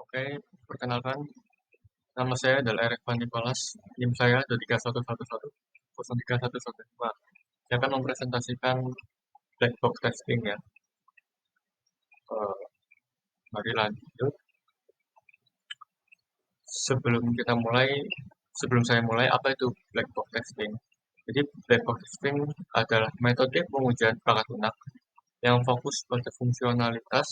Oke, perkenalkan, nama saya adalah Erekvan Nicholas, NIM saya 23111 03115. Saya akan mempresentasikan black box testing ya. Eh, Mari lanjut. Sebelum saya mulai, apa itu black box testing? Jadi, black box testing adalah metode pengujian perangkat lunak yang fokus pada fungsionalitas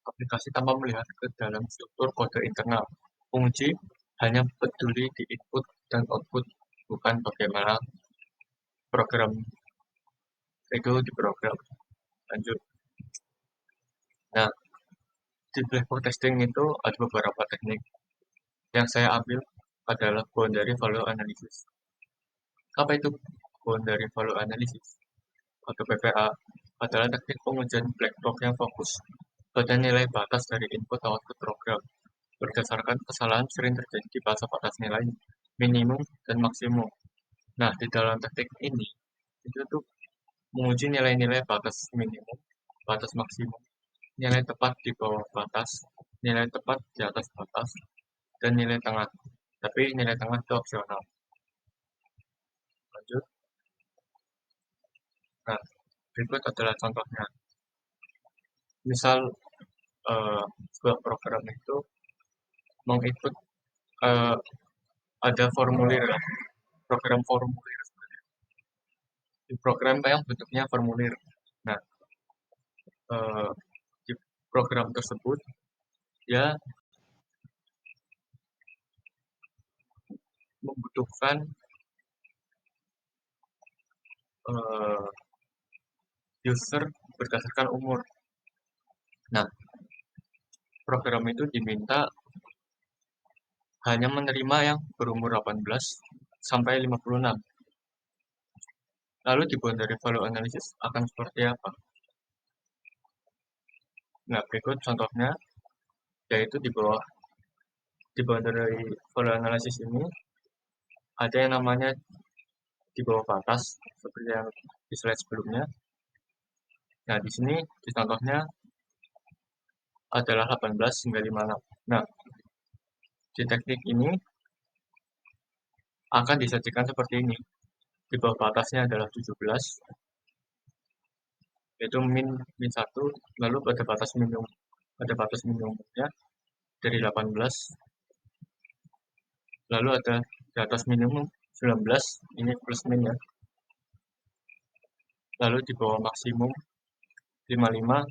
aplikasi tanpa melihat ke dalam struktur kode internal. Penguji hanya peduli di input dan output, bukan bagaimana program itu diprogram. Lanjut. Nah, di black box testing itu ada beberapa teknik. Yang saya ambil adalah boundary value analysis. Apa itu boundary value analysis? Atau BVA adalah teknik pengujian black box yang fokus pada nilai batas dari input atau output program. Berdasarkan kesalahan sering terjadi di batas nilai minimum dan maksimum. Nah, di dalam teknik ini, itu tuh menguji nilai-nilai batas minimum, batas maksimum, nilai tepat di bawah batas, nilai tepat di atas batas, dan nilai tengah. Tapi nilai tengah itu opsional. Lanjut. Nah, berikut adalah contohnya. Misal sebuah program itu menginput eh, ada formulir, program formulir, di program yang bentuknya formulir. Nah, eh, di program tersebut dia membutuhkan eh, user berdasarkan umur. Nah, program itu diminta hanya menerima yang berumur 18 sampai 56. Lalu di boundary value analysis akan seperti apa? Nah, berikut contohnya, yaitu di boundary value analysis ini ada yang namanya di bawah batas, seperti yang di slide sebelumnya. Nah, di sini di contohnya adalah 18 hingga 56. Nah, di teknik ini akan disajikan seperti ini. Di bawah batasnya adalah 17, yaitu min 1, lalu pada batas minimumnya dari 18, lalu ada di atas minimum 19, ini plus min ya. Lalu di bawah maksimum 55,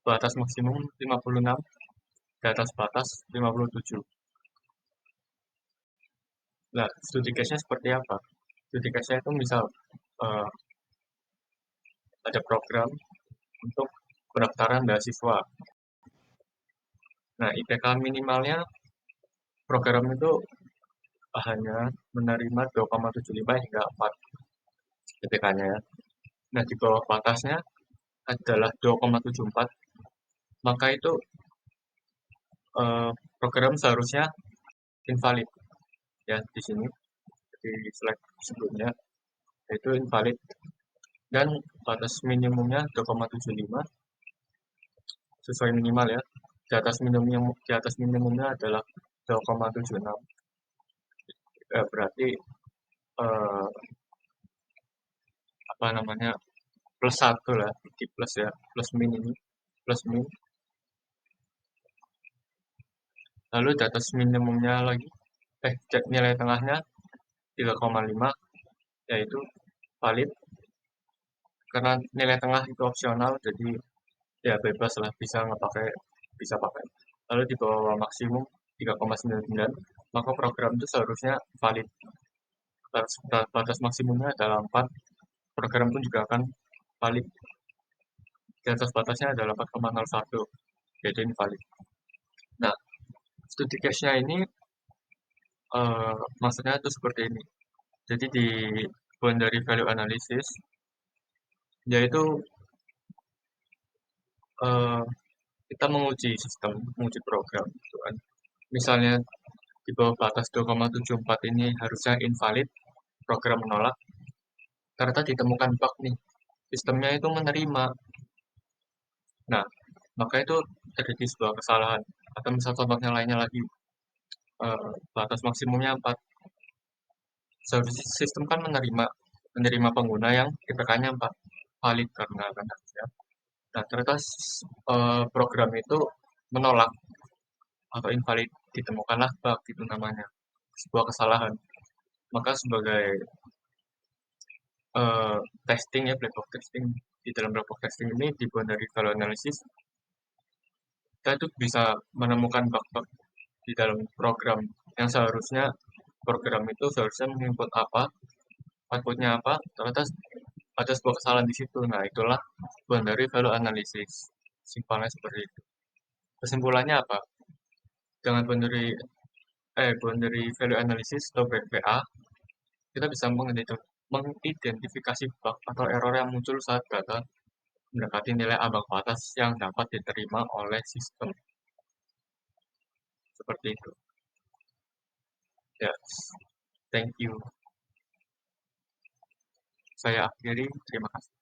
batas maksimum 56, di atas batas 57. Nah, studi case-nya seperti apa? Studi case-nya itu misal uh, ada program untuk pendaftaran beasiswa. Nah, IPK minimalnya program itu hanya menerima 2,75 hingga 4 IPK-nya ya. Nah, di bawah batasnya adalah 2,74, maka itu program seharusnya invalid ya di sini di slide sebelumnya, yaitu invalid, dan batas minimumnya 2,75 sesuai minimal ya. Di atas minimumnya adalah 2,76. Berarti eh, apa namanya, plus 1 lah, di plus ya, plus min ini, plus min. Lalu di atas minimumnya lagi, nilai tengahnya 3,5, yaitu valid. Karena nilai tengah itu opsional, jadi ya bebas lah, bisa pakai. Lalu di bawah maksimum 3,99, maka program itu seharusnya valid. Batas maksimumnya adalah 4, program pun juga akan valid. Di atas batasnya adalah 4,01, jadi invalid. Nah, studi case-nya ini maksudnya itu seperti ini. Jadi di boundary value analysis, yaitu kita menguji program gitu kan. Misalnya di bawah batas 2,74 ini harusnya invalid, program menolak, ternyata ditemukan bug nih, sistemnya itu menerima. Nah, maka itu terjadi sebuah kesalahan. Atau misal contohnya lainnya lagi, batas maksimumnya 4. Seharusnya sistem kan menerima pengguna yang IPK-nya 4, valid karena kan harusnya. Nah, ternyata program itu menolak atau invalid, ditemukanlah bug itu namanya, sebuah kesalahan. Maka sebagai eh, testing ya, black box testing, di dalam black box testing ini dibuat dari value analysis, kita itu bisa menemukan bug-bug di dalam program yang seharusnya program itu seharusnya menginput apa, outputnya apa, ternyata ada sebuah kesalahan di situ. Nah, itulah boundary value analysis. Simpelnya seperti itu. Kesimpulannya apa? Dengan boundary value analysis atau BVA, kita bisa mengidentifikasi bug atau error yang muncul saat data mendekati nilai ambang batas yang dapat diterima oleh sistem. Seperti itu. Ya, thank you. Saya akhiri. Terima kasih.